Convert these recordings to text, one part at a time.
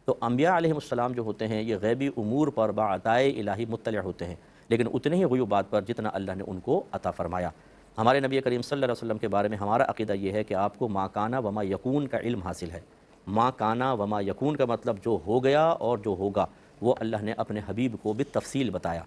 تو انبیاء علیہ السلام جو ہوتے ہیں یہ غیبی امور پر بعطائے الہی مطلع ہوتے ہیں، لیکن اتنے ہی غیوبات پر جتنا اللہ نے ان کو عطا فرمایا۔ ہمارے نبی کریم صلی اللہ علیہ وسلم کے بارے میں ہمارا عقیدہ یہ ہے کہ آپ کو ما کانا وما یکون کا علم حاصل ہے۔ ما کانا وما یکون کا مطلب جو ہو گیا اور جو ہوگا وہ اللہ نے اپنے حبیب کو بالتفصیل بتایا۔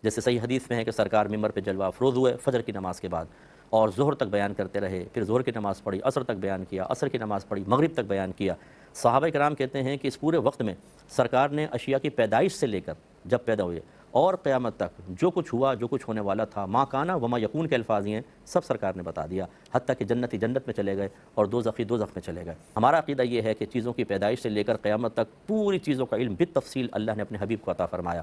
جیسے صحیح حدیث میں ہے کہ سرکار ممبر پہ جلوہ افروز ہوئے فجر کی نماز کے بعد، اور ظہر تک بیان کرتے رہے، پھر ظہر کی نماز پڑھی، عصر تک بیان کیا، عصر کی نماز پڑھی، مغرب تک بیان کیا۔ صحابہ کرام کہتے ہیں کہ اس پورے وقت میں سرکار نے اشیاء کی پیدائش سے لے کر جب پیدا ہوئے اور قیامت تک جو کچھ ہوا، جو کچھ ہونے والا تھا، ما کانا وما یکون کے الفاظ یہ ہیں، سب سرکار نے بتا دیا، حتیٰ کہ جنتی جنت میں چلے گئے اور دوزخی دوزخ میں چلے گئے۔ ہمارا عقیدہ یہ ہے کہ چیزوں کی پیدائش سے لے کر قیامت تک پوری چیزوں کا علم بالتفصیل اللہ نے اپنے حبیب کو عطا فرمایا۔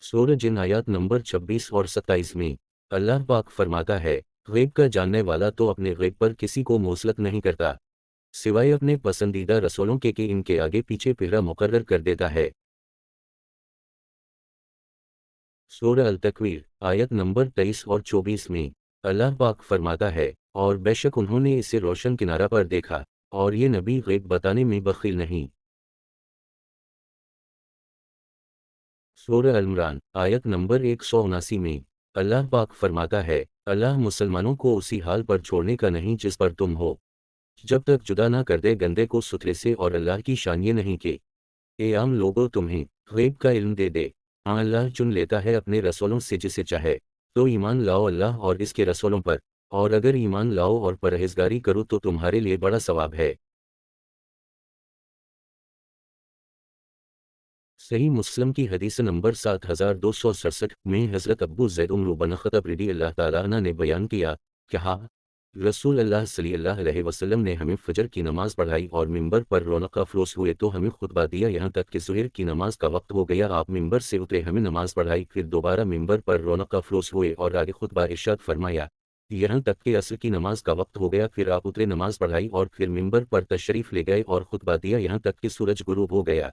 سورہ جن آیات نمبر 26 اور 27 میں اللہ پاک فرماتا ہے، غیب کا جاننے والا تو اپنے غیب پر کسی کو موصلت نہیں کرتا سوائے اپنے پسندیدہ رسولوں کے کہ ان کے آگے پیچھے پہرا مقرر کر دیتا ہے۔ سورہ التکویر آیت نمبر 23 اور 24 میں اللہ پاک فرماتا ہے، اور بے شک انہوں نے اسے روشن کنارہ پر دیکھا اور یہ نبی غیب بتانے میں بخیل نہیں۔ سورہ عمران آیت نمبر 179 میں اللہ پاک فرماتا ہے، اللہ مسلمانوں کو اسی حال پر چھوڑنے کا نہیں جس پر تم ہو، جب تک جدا نہ کر دے گندے کو ستھرے سے، اور اللہ کی شان یہ نہیں کہ اے عام لوگوں تمہیں غیب کا علم دے دے، ہاں اللہ چن لیتا ہے اپنے رسولوں سے جسے چاہے، تو ایمان لاؤ اللہ اور اس کے رسولوں پر، اور اگر ایمان لاؤ اور پرہیزگاری کرو تو تمہارے لیے بڑا ثواب ہے۔ صحیح مسلم کی حدیث نمبر 7267 میں حضرت ابو زید عمر بن خطاب رضی اللہ تعالیٰ عنہ نے بیان کیا، کہا رسول اللہ صلی اللہ علیہ وسلم نے ہمیں فجر کی نماز پڑھائی اور ممبر پر رونق افروز ہوئے تو ہمیں خطبہ دیا یہاں تک کہ ظہر کی نماز کا وقت ہو گیا، آپ ممبر سے اترے، ہمیں نماز پڑھائی، پھر دوبارہ ممبر پر رونق افروز ہوئے اور آگے خطبہ ارشاد فرمایا یہاں تک کہ عصر کی نماز کا وقت ہو گیا، پھر آپ اترے، نماز پڑھائی اور پھر ممبر پر تشریف لے گئے اور خطبہ دیا یہاں تک کہ سورج غروب ہو گیا۔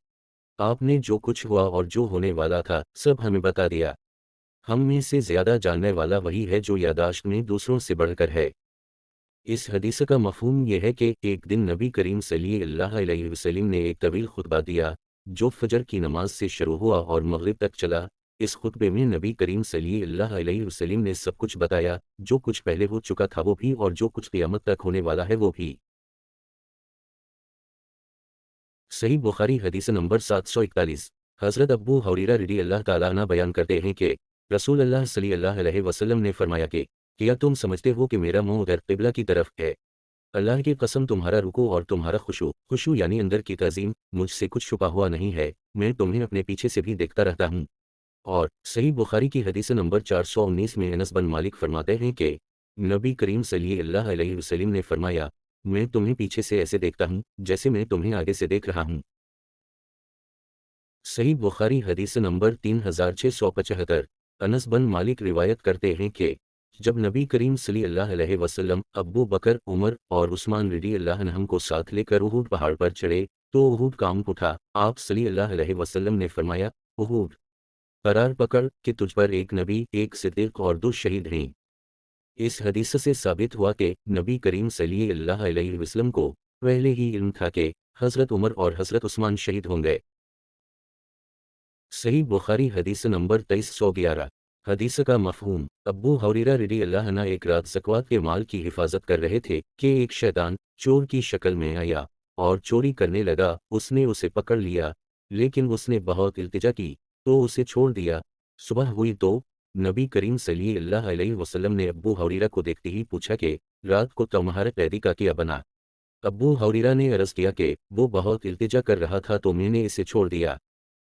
آپ نے جو کچھ ہوا اور جو ہونے والا تھا سب ہمیں بتا دیا۔ ہم میں سے زیادہ جاننے والا وہی ہے جو یاداشت میں دوسروں سے بڑھ کر ہے۔ اس حدیث کا مفہوم یہ ہے کہ ایک دن نبی کریم صلی اللہ علیہ وسلم نے ایک طویل خطبہ دیا جو فجر کی نماز سے شروع ہوا اور مغرب تک چلا۔ اس خطبے میں نبی کریم صلی اللہ علیہ وسلم نے سب کچھ بتایا، جو کچھ پہلے ہو چکا تھا وہ بھی اور جو کچھ قیامت تک ہونے والا ہے وہ بھی۔ صحیح بخاری حدیث نمبر 741 حضرت ابو ہریرہ رضی اللہ تعالیٰ عنہ بیان کرتے ہیں کہ رسول اللہ صلی اللہ علیہ وسلم نے فرمایا کہ کیا تم سمجھتے ہو کہ میرا منہ غیر قبلہ کی طرف ہے؟ اللہ کی قسم تمہارا رکوع اور تمہارا خشوع یعنی اندر کی تعظیم مجھ سے کچھ چھپا ہوا نہیں ہے، میں تمہیں اپنے پیچھے سے بھی دیکھتا رہتا ہوں۔ اور صحیح بخاری کی حدیث نمبر 419 میں انس بن مالک فرماتے ہیں کہ نبی کریم صلی اللہ علیہ وسلم نے فرمایا میں تمہیں پیچھے سے ایسے دیکھتا ہوں جیسے میں تمہیں آگے سے دیکھ رہا ہوں۔ صحیح بخاری حدیث نمبر 3675 انس بن مالک روایت کرتے ہیں کہ جب نبی کریم صلی اللہ علیہ وسلم ابو بکر، عمر اور عثمان رضی اللہ عنہم کو ساتھ لے کر احد پہاڑ پر چڑھے تو احد کانپ اٹھا۔ آپ صلی اللہ علیہ وسلم نے فرمایا احد قرار پکڑ کہ تجھ پر ایک نبی، ایک صدیق اور 2 شہید ہیں۔ اس حدیث سے ثابت ہوا کہ نبی کریم صلی اللہ علیہ وسلم کو پہلے ہی علم تھا کہ حضرت عمر اور حضرت عثمان شہید ہوں گے۔ صحیح بخاری حدیث نمبر 2311 حدیث کا مفہوم ابو ہریرہ رضی اللہ عنہ ایک رات زکوٰۃ کے مال کی حفاظت کر رہے تھے کہ ایک شیطان چور کی شکل میں آیا اور چوری کرنے لگا، اس نے اسے پکڑ لیا لیکن اس نے بہت التجا کی تو اسے چھوڑ دیا۔ صبح ہوئی تو نبی کریم صلی اللہ علیہ وسلم نے ابو ہریرہ کو دیکھتے ہی پوچھا کہ رات کو تمہارے قیدی کا کیا بنا؟ ابو ہریرہ نے عرض کیا کہ وہ بہت التجا کر رہا تھا تو میں نے اسے چھوڑ دیا۔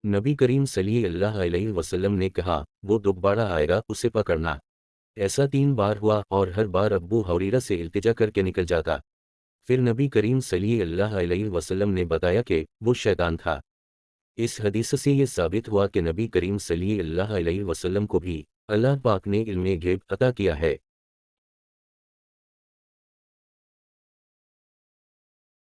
نبی کریم صلی اللہ علیہ وسلم نے کہا وہ دوبارہ آئے گا، اسے پکڑنا۔ ایسا 3 بار ہوا اور ہر بار ابو ہریرہ سے التجا کر کے نکل جاتا۔ پھر نبی کریم صلی اللہ علیہ وسلم نے بتایا کہ وہ شیطان تھا۔ اس حدیث سے یہ ثابت ہوا کہ نبی کریم صلی اللہ علیہ وسلم کو بھی اللہ پاک نے علم غیب عطا کیا ہے۔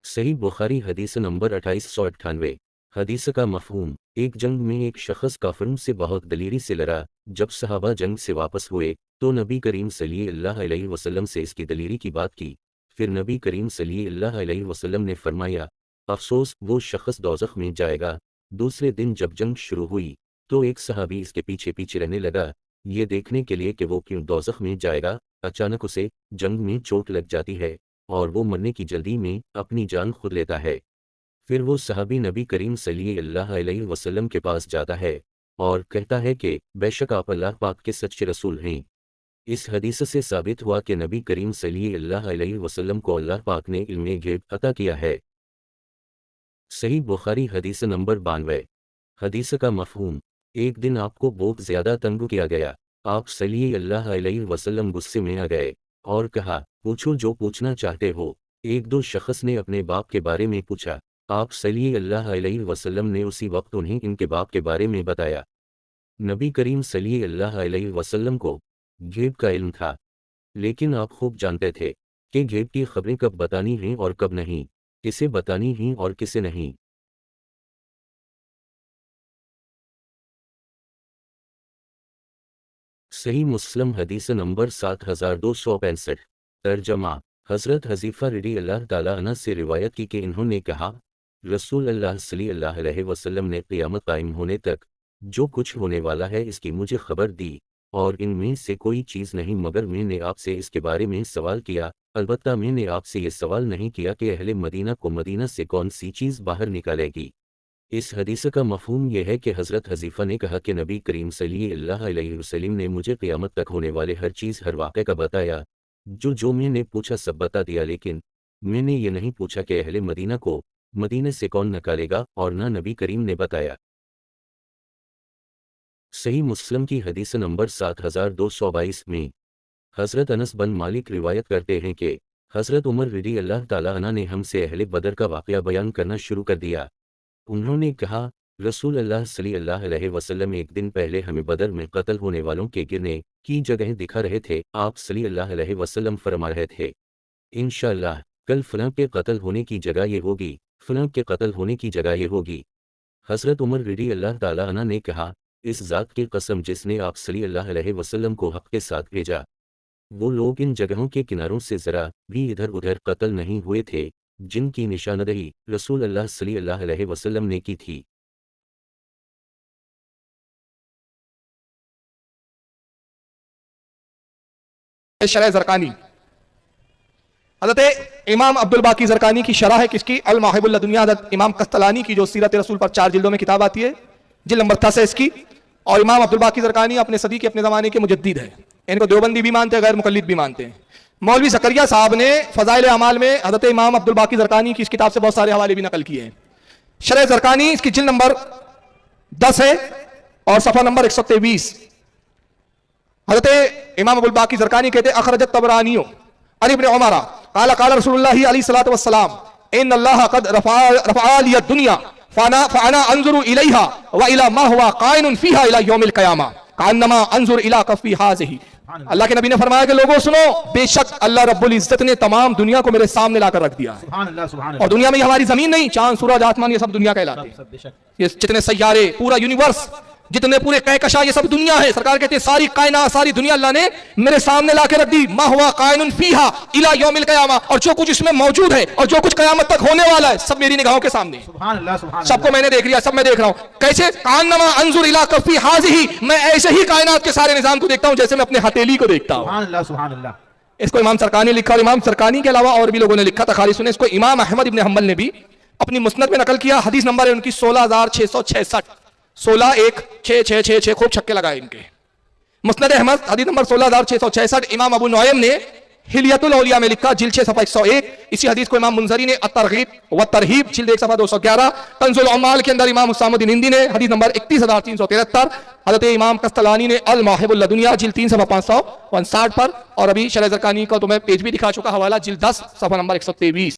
صحیح بخاری حدیث نمبر 2898 حدیث کا مفہوم ایک جنگ میں ایک شخص کافروں سے بہت دلیری سے لڑا، جب صحابہ جنگ سے واپس ہوئے تو نبی کریم صلی اللہ علیہ وسلم سے اس کی دلیری کی بات کی۔ پھر نبی کریم صلی اللہ علیہ وسلم نے فرمایا، افسوس وہ شخص دوزخ میں جائے گا۔ دوسرے دن جب جنگ شروع ہوئی تو ایک صحابی اس کے پیچھے پیچھے رہنے لگا، یہ دیکھنے کے لیے کہ وہ کیوں دوزخ میں جائے گا۔ اچانک اسے جنگ میں چوٹ لگ جاتی ہے اور وہ مرنے کی جلدی میں اپنی جان خود لیتا ہے۔ پھر وہ صحابی نبی کریم صلی اللہ علیہ وسلم کے پاس جاتا ہے اور کہتا ہے کہ بے شک آپ اللہ پاک کے سچے رسول ہیں۔ اس حدیث سے ثابت ہوا کہ نبی کریم صلی اللہ علیہ وسلم کو اللہ پاک نے علم غیب عطا کیا ہے۔ صحیح بخاری حدیث نمبر 92۔ حدیث کا مفہوم: ایک دن آپ کو بہت زیادہ تنگ کیا گیا، آپ صلی اللہ علیہ وسلم غصے میں آ گئے اور کہا، پوچھو جو پوچھنا چاہتے ہو۔ ایک دو شخص نے اپنے باپ کے بارے میں پوچھا، آپ صلی اللہ علیہ وسلم نے اسی وقت انہیں ان کے باپ کے بارے میں بتایا۔ نبی کریم صلی اللہ علیہ وسلم کو غیب کا علم تھا، لیکن آپ خوب جانتے تھے کہ غیب کی خبریں کب بتانی ہیں اور کب نہیں، کسے بتانی ہیں اور کسے نہیں۔ صحیح مسلم حدیث نمبر 7265۔ ترجمہ: حضرت حذیفہ رضی اللہ تعالیٰ عنہ سے روایت کی کہ انہوں نے کہا، رسول اللہ صلی اللہ علیہ وسلم نے قیامت قائم ہونے تک جو کچھ ہونے والا ہے اس کی مجھے خبر دی، اور ان میں سے کوئی چیز نہیں مگر میں نے آپ سے اس کے بارے میں سوال کیا، البتہ میں نے آپ سے یہ سوال نہیں کیا کہ اہل مدینہ کو مدینہ سے کون سی چیز باہر نکالے گی۔ اس حدیث کا مفہوم یہ ہے کہ حضرت حذیفہ نے کہا کہ نبی کریم صلی اللہ علیہ وسلم نے مجھے قیامت تک ہونے والے ہر چیز ہر واقعے کا بتایا، جو میں نے پوچھا سب بتا دیا، لیکن میں نے یہ نہیں پوچھا کہ اہل مدینہ کو مدینہ سے کون نکالے گا، اور نہ نبی کریم نے بتایا۔ صحیح مسلم کی حدیث نمبر 7222 میں حضرت انس بن مالک روایت کرتے ہیں کہ حضرت عمر رضی اللہ تعالیٰ عنہ نے ہم سے اہل بدر کا واقعہ بیان کرنا شروع کر دیا۔ انہوں نے کہا، رسول اللہ صلی اللہ علیہ وسلم ایک دن پہلے ہمیں بدر میں قتل ہونے والوں کے گرنے کی جگہیں دکھا رہے تھے۔ آپ صلی اللہ علیہ وسلم فرما رہے تھے، انشاءاللہ کل فلاں کے قتل ہونے کی جگہ یہ ہوگی، فلاں کے قتل ہونے کی جگہ یہ ہوگی۔ حضرت عمر رضی اللہ تعالیٰ عنہ نے کہا، اس ذات کی قسم جس نے آپ صلی اللہ علیہ وسلم کو حق کے ساتھ بھیجا، وہ لوگ ان جگہوں کے کناروں سے ذرا بھی ادھر ادھر قتل نہیں ہوئے تھے جن کی نشاندہی رسول اللہ صلی اللہ علیہ وسلم نے کی تھی۔ شرح زرقانی، حضرت امام عبدالباقی زرقانی کی شرح ہے کس کی؟ المواہب اللدنیہ، حضرت امام قسطلانی کی جو سیرت رسول پر 4 جلدوں میں کتاب آتی ہے، جلد نمبر 10 ہے اس کی۔ اور امام عبدالباقی زرقانی اپنے صدی کے اپنے زمانے کے مجدد ہیں، ان کو دیوبندی بھی مانتے ہیں، غیر مقلد بھی مانتے ہیں۔ مولوی زکریا صاحب نے فضائل اعمال میں حضرت امام عبدالباقی زرقانی کی اس کتاب سے بہت سارے حوالے بھی نقل کیے ہیں۔ شرح زرقانی اس کی جلد نمبر 10 ہے اور صفحہ نمبر 123۔ حضرت امام ابوالباقی زرقانی کہتے ہیں، اخرجت طبرانی عن ابن عمر قال قال رسول اللہ علیہ الصلوۃ والسلام ان اللہ قد رفع لی الدنیا فانا انظر الیہا والی ما هو قائن فیہا الی یوم القیامہ کانما انظر الی کفی ہذہ۔ اللہ کے نبی نے فرمایا کہ لوگوں سنو، بے شک اللہ رب العزت نے تمام دنیا کو میرے سامنے لا کر رکھ دیا ہے، اور دنیا میں یہ ہماری زمین نہیں، چاند سورج آسمان یہ سب دنیا کہلاتے ہیں، یہ جتنے سیارے، پورا یونیورس، جتنے پورے کہکشاں، یہ سب دنیا ہے۔ سرکار کہتے ہیں ساری کائنات، ساری دنیا اللہ نے میرے سامنے لا کے رکھ دی، ما ہوا قائن فیہا الی یوم القیامہ، اور جو کچھ اس میں موجود ہے اور جو کچھ قیامت تک ہونے والا ہے سب میری نگاہوں کے سامنے، سب کو میں نے دیکھ لیا، سب میں دیکھ رہا ہوں۔ کیسے؟ کانما انظر الی کفی ہذہ، میں ایسے ہی کائنات کے سارے نظام کو دیکھتا ہوں جیسے میں اپنے ہتھیلی کو دیکھتا ہوں۔ سبحان اللہ۔ اس کو امام سرکانی نے لکھا، اور امام سرکانی کے علاوہ اور بھی لوگوں نے لکھا، تخاری سنے۔ اس کو امام احمد ابن حنبل نے بھی اپنی مسند میں نقل کیا۔ حدیث نمبر ہے ان کی 16666، 161666، خوب چھکے لگائے ان کے۔ مسند احمد حدیث نمبر 16666۔ امام ابو نعیم نے حلیت الاولیاء میں لکھا، جلد 6 صفحہ 101۔ اسی حدیث کو امام منذری نے الترغیب والترہیب جلد 1 صفحہ 211۔ کنز العمال کے اندر امام حسام الدین ہندی نے حدیث نمبر 31373۔ حضرت امام قسطلانی نے المواہب اللدنیہ جلد 3 صفحہ 559 پر، اور ابھی شرح زرقانی کا تو میں پیج بھی دکھا چکا، حوالہ جلد 10 صفحہ نمبر 123۔